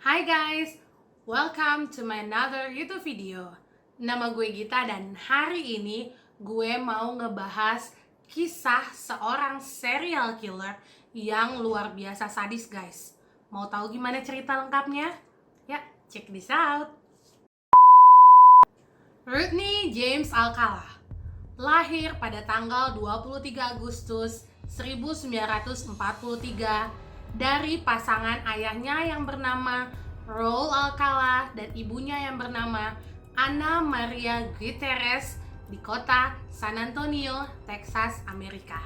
Hai guys, welcome to my another YouTube video. Nama gue Gita dan hari ini gue mau ngebahas kisah seorang serial killer yang luar biasa sadis guys. Mau tahu gimana cerita lengkapnya? Ya, check this out. Rodney James Alcala lahir pada tanggal 23 Agustus 1943 dari pasangan ayahnya yang bernama Raul Alcala dan ibunya yang bernama Ana Maria Gutierrez di kota San Antonio, Texas, Amerika.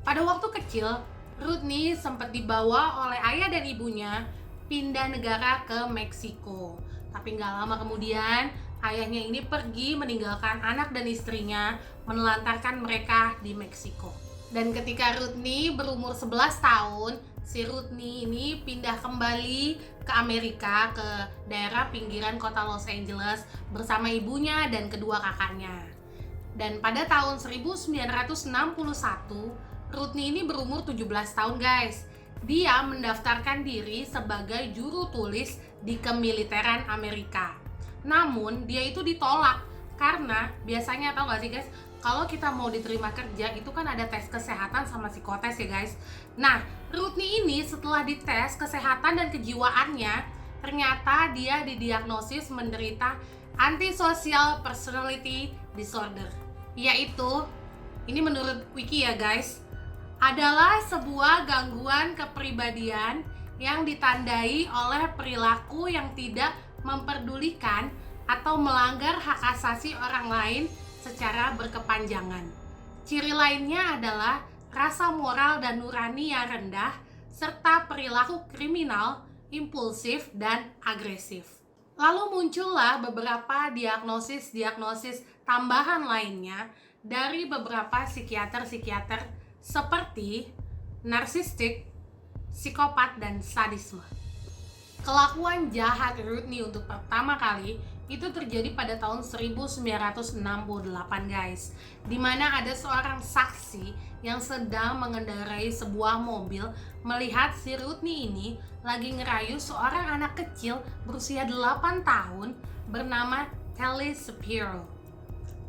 Pada waktu kecil, Rodney sempat dibawa oleh ayah dan ibunya pindah negara ke Meksiko. Tapi nggak lama kemudian, ayahnya ini pergi meninggalkan anak dan istrinya, menelantarkan mereka di Meksiko. Dan ketika Rodney berumur 11 tahun, si Rodney ini pindah kembali ke Amerika, ke daerah pinggiran kota Los Angeles bersama ibunya dan kedua kakaknya. Dan pada tahun 1961, Rodney ini berumur 17 tahun guys. Dia mendaftarkan diri sebagai juru tulis di kemiliteran Amerika. Namun dia itu ditolak karena biasanya tau gak sih guys, kalau kita mau diterima kerja itu kan ada tes kesehatan sama psikotes ya guys. Nah, Rodney ini setelah dites kesehatan dan kejiwaannya, ternyata dia didiagnosis menderita antisocial personality disorder, yaitu, ini menurut wiki ya guys, adalah sebuah gangguan kepribadian yang ditandai oleh perilaku yang tidak memperdulikan atau melanggar hak asasi orang lain secara berkepanjangan. Ciri lainnya adalah rasa moral dan nurani yang rendah, serta perilaku kriminal, impulsif, dan agresif. Lalu muncullah beberapa diagnosis tambahan lainnya dari beberapa psikiater seperti narsistik, psikopat, dan sadisme. Kelakuan jahat Rodney untuk pertama kali itu terjadi pada tahun 1968 guys, dimana ada seorang saksi yang sedang mengendarai sebuah mobil melihat si Rodney ini lagi ngerayu seorang anak kecil berusia 8 tahun bernama Telly Shapiro.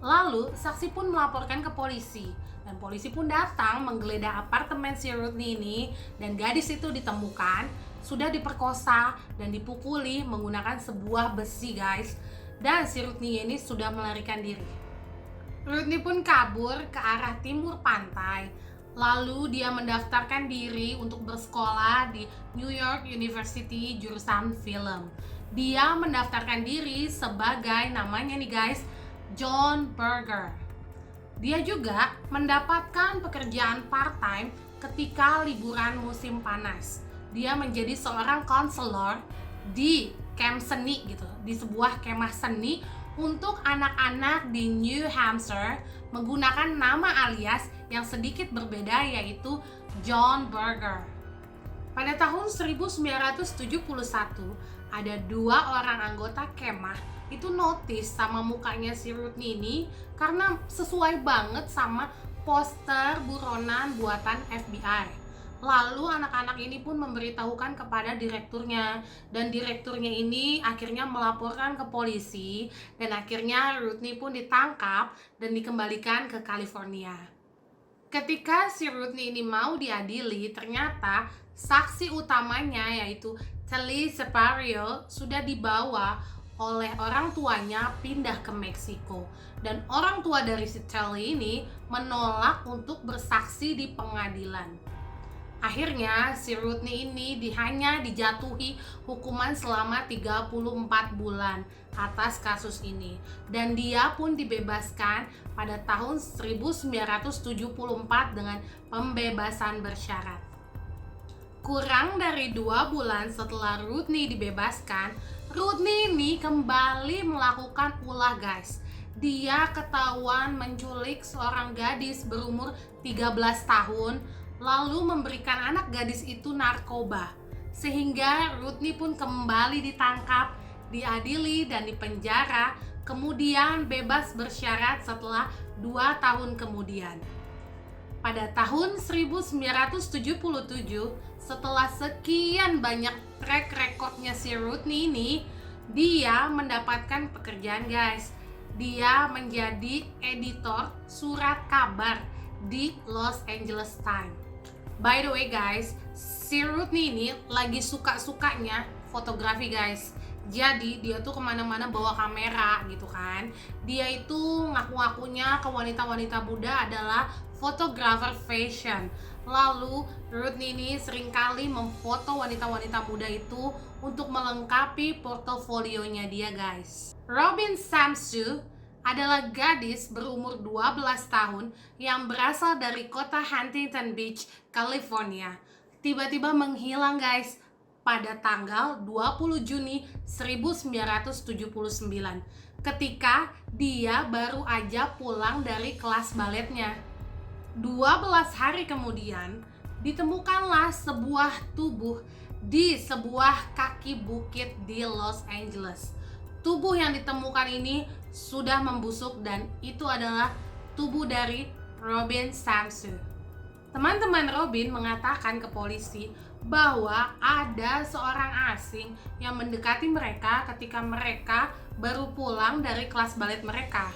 Lalu saksi pun melaporkan ke polisi dan polisi pun datang menggeledah apartemen si Rodney ini, dan gadis itu ditemukan sudah diperkosa dan dipukuli menggunakan sebuah besi guys, dan si Rodney ini sudah melarikan diri. Rodney pun kabur ke arah timur pantai. Lalu dia mendaftarkan diri untuk bersekolah di New York University jurusan film. Dia mendaftarkan diri sebagai, namanya nih guys, John Berger. Dia juga mendapatkan pekerjaan part-time ketika liburan musim panas. Dia menjadi seorang konselor di camp seni gitu, di sebuah kemah seni untuk anak-anak di New Hampshire menggunakan nama alias yang sedikit berbeda, yaitu John Berger. Pada tahun 1971, ada 2 orang anggota kemah itu notice sama mukanya si Rodney ini karena sesuai banget sama poster buronan buatan FBI. Lalu anak-anak ini pun memberitahukan kepada direkturnya, dan direkturnya ini akhirnya melaporkan ke polisi, dan akhirnya Rodney pun ditangkap dan dikembalikan ke California. Ketika si Rodney ini mau diadili, ternyata saksi utamanya yaitu Telly Shapiro sudah dibawa oleh orang tuanya pindah ke Meksiko, dan orang tua dari si Telly ini menolak untuk bersaksi di pengadilan. Akhirnya si Rodney ini hanya dijatuhi hukuman selama 34 bulan atas kasus ini, dan dia pun dibebaskan pada tahun 1974 dengan pembebasan bersyarat. Kurang dari 2 bulan setelah Rodney dibebaskan, Rodney ini kembali melakukan ulah guys. Dia ketahuan menculik seorang gadis berumur 13 tahun, lalu memberikan anak gadis itu narkoba, sehingga Rodney pun kembali ditangkap, diadili, dan dipenjara, kemudian bebas bersyarat setelah 2 tahun kemudian. pada tahun 1977, setelah sekian banyak track recordnya si Rodney ini, dia mendapatkan pekerjaan guys. Dia menjadi editor surat kabar di Los Angeles Times. By the way guys, si Rodney ini lagi suka-sukanya fotografi guys. Jadi dia tuh kemana-mana bawa kamera gitu kan. Dia itu ngaku-ngakunya ke wanita-wanita muda adalah fotografer fashion. Lalu Rodney ini seringkali memfoto wanita-wanita muda itu untuk melengkapi portofolionya dia guys. Robin Samsu adalah gadis berumur 12 tahun yang berasal dari kota Huntington Beach, California. Tiba-tiba menghilang guys pada tanggal 20 Juni 1979 ketika dia baru aja pulang dari kelas baletnya. 12 hari kemudian ditemukanlah sebuah tubuh di sebuah kaki bukit di Los Angeles. Tubuh yang ditemukan ini sudah membusuk dan itu adalah tubuh dari Robin Samsu. Teman-teman Robin mengatakan ke polisi bahwa ada seorang asing yang mendekati mereka ketika mereka baru pulang dari kelas balet mereka.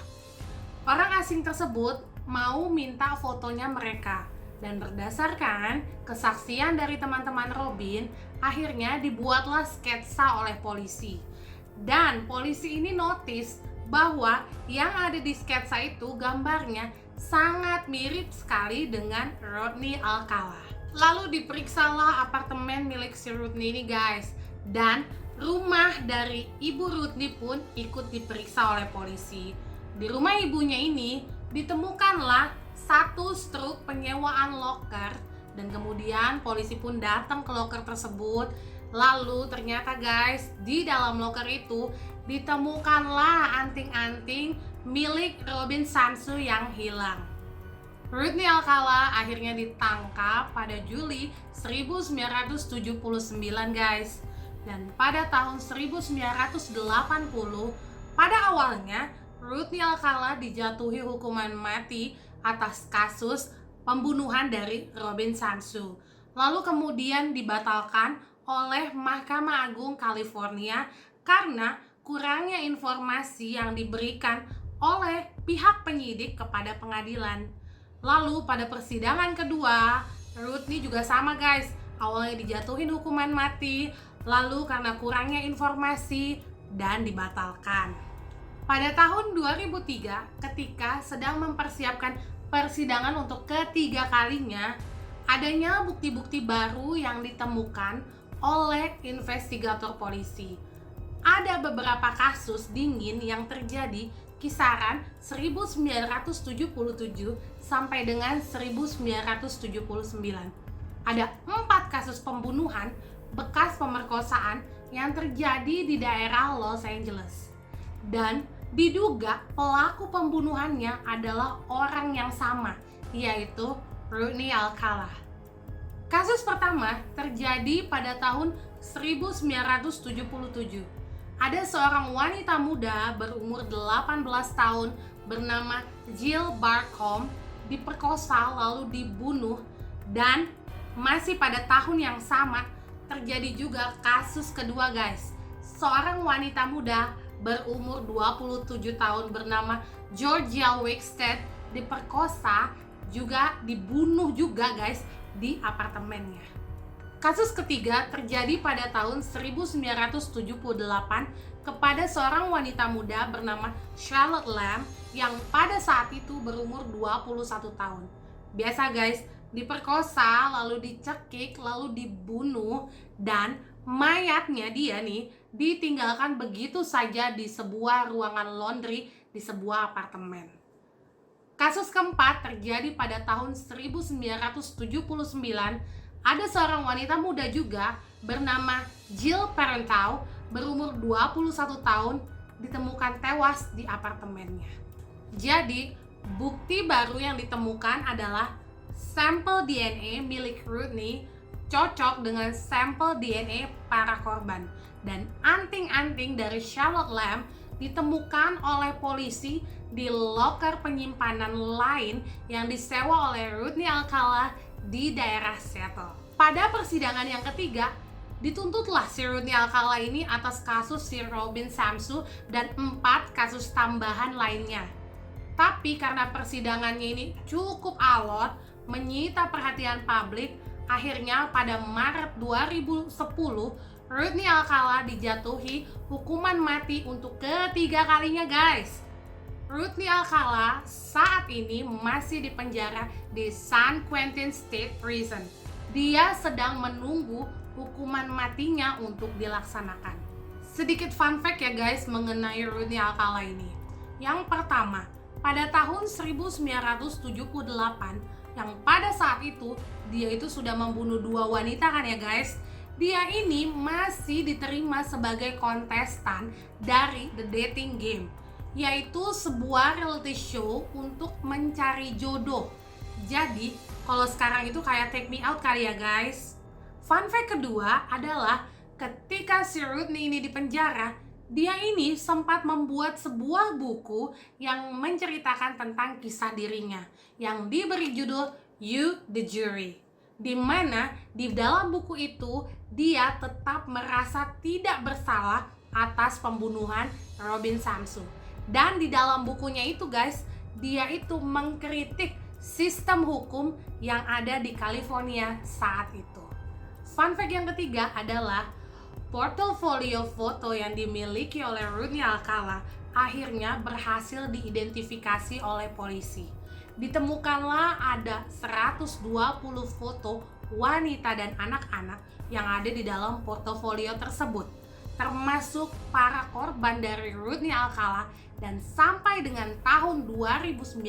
Orang asing tersebut mau minta fotonya mereka, dan berdasarkan kesaksian dari teman-teman Robin, akhirnya dibuatlah sketsa oleh polisi. Dan polisi ini notice bahwa yang ada di sketsa itu gambarnya sangat mirip sekali dengan Rodney Alcala. Lalu diperiksalah apartemen milik si Rodney ini guys, dan rumah dari ibu Rodney pun ikut diperiksa oleh polisi. Di rumah ibunya ini ditemukanlah satu struk penyewaan loker, dan kemudian polisi pun datang ke loker tersebut. Lalu ternyata guys, di dalam loker itu ditemukanlah anting-anting milik Robin Samsu yang hilang. Rodney Alcala akhirnya ditangkap pada Juli 1979 guys. Dan pada tahun 1980, pada awalnya Rodney Alcala dijatuhi hukuman mati atas kasus pembunuhan dari Robin Samsu. Lalu kemudian dibatalkan oleh Mahkamah Agung California karena kurangnya informasi yang diberikan oleh pihak penyidik kepada pengadilan. Lalu pada persidangan kedua, Rodney juga sama guys. Awalnya dijatuhin hukuman mati, lalu karena kurangnya informasi dan dibatalkan. Pada tahun 2003, ketika sedang mempersiapkan persidangan untuk ketiga kalinya, adanya bukti-bukti baru yang ditemukan oleh investigator polisi. Ada beberapa kasus dingin yang terjadi kisaran 1977 sampai dengan 1979. Ada 4 kasus pembunuhan bekas pemerkosaan yang terjadi di daerah Los Angeles. Dan diduga pelaku pembunuhannya adalah orang yang sama, yaitu Rodney Alcala. Kasus pertama terjadi pada tahun 1977. Ada seorang wanita muda berumur 18 tahun bernama Jill Barcombe diperkosa lalu dibunuh, dan masih pada tahun yang sama terjadi juga kasus kedua guys. Seorang wanita muda berumur 27 tahun bernama Georgia Wexted diperkosa juga dibunuh juga guys di apartemennya. Kasus ketiga terjadi pada tahun 1978 kepada seorang wanita muda bernama Charlotte Lamb yang pada saat itu berumur 21 tahun. Biasa guys, diperkosa, lalu dicekik, lalu dibunuh, dan mayatnya dia nih ditinggalkan begitu saja di sebuah ruangan laundry di sebuah apartemen. Kasus keempat terjadi pada tahun 1979. Ada seorang wanita muda juga bernama Jill Parenteau berumur 21 tahun ditemukan tewas di apartemennya. Jadi, bukti baru yang ditemukan adalah sampel DNA milik Rodney cocok dengan sampel DNA para korban, dan anting-anting dari Charlotte Lamb ditemukan oleh polisi di loker penyimpanan lain yang disewa oleh Rodney Alcala di daerah Seattle. Pada persidangan yang ketiga, dituntutlah si Rodney Alcala ini atas kasus si Robin Samsu dan 4 kasus tambahan lainnya. Tapi karena persidangannya ini cukup alot, menyita perhatian publik, akhirnya pada Maret 2010, Rodney Alcala dijatuhi hukuman mati untuk ketiga kalinya, guys. Rodney Alcala saat ini masih dipenjara di San Quentin State Prison. Dia sedang menunggu hukuman matinya untuk dilaksanakan. Sedikit fun fact ya guys mengenai Rodney Alcala ini. Yang pertama, pada tahun 1978, yang pada saat itu dia itu sudah membunuh 2 wanita kan ya guys. Dia ini masih diterima sebagai kontestan dari The Dating Game, yaitu sebuah reality show untuk mencari jodoh. Jadi, kalau sekarang itu kayak Take Me Out kali ya guys. Fun fact kedua adalah ketika si Rodney ini di penjara, dia ini sempat membuat sebuah buku yang menceritakan tentang kisah dirinya yang diberi judul You the Jury, di mana di dalam buku itu dia tetap merasa tidak bersalah atas pembunuhan Robin Samsu. Dan di dalam bukunya itu guys, dia itu mengkritik sistem hukum yang ada di California saat itu. Fun fact yang ketiga adalah portofolio foto yang dimiliki oleh Rodney Alcala akhirnya berhasil diidentifikasi oleh polisi. Ditemukanlah ada 120 foto wanita dan anak-anak yang ada di dalam portofolio tersebut, termasuk para korban dari Rodney Alcala. Dan sampai dengan tahun 2019,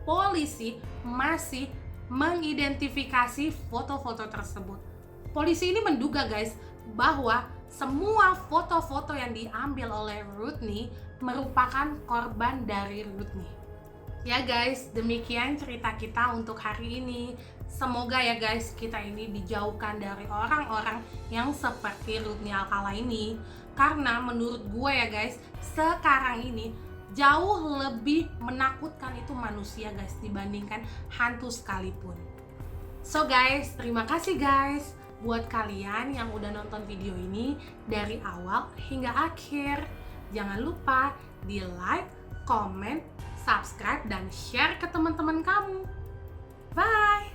polisi masih mengidentifikasi foto-foto tersebut. Polisi ini menduga guys bahwa semua foto-foto yang diambil oleh Rodney merupakan korban dari Rodney. Ya guys, demikian cerita kita untuk hari ini. Semoga ya guys, kita ini dijauhkan dari orang-orang yang seperti Rodney Alcala ini. Karena menurut gue ya guys, sekarang ini jauh lebih menakutkan itu manusia guys dibandingkan hantu sekalipun. So guys, terima kasih guys buat kalian yang udah nonton video ini dari awal hingga akhir. Jangan lupa di like, comment, subscribe, dan share ke teman-teman kamu. Bye!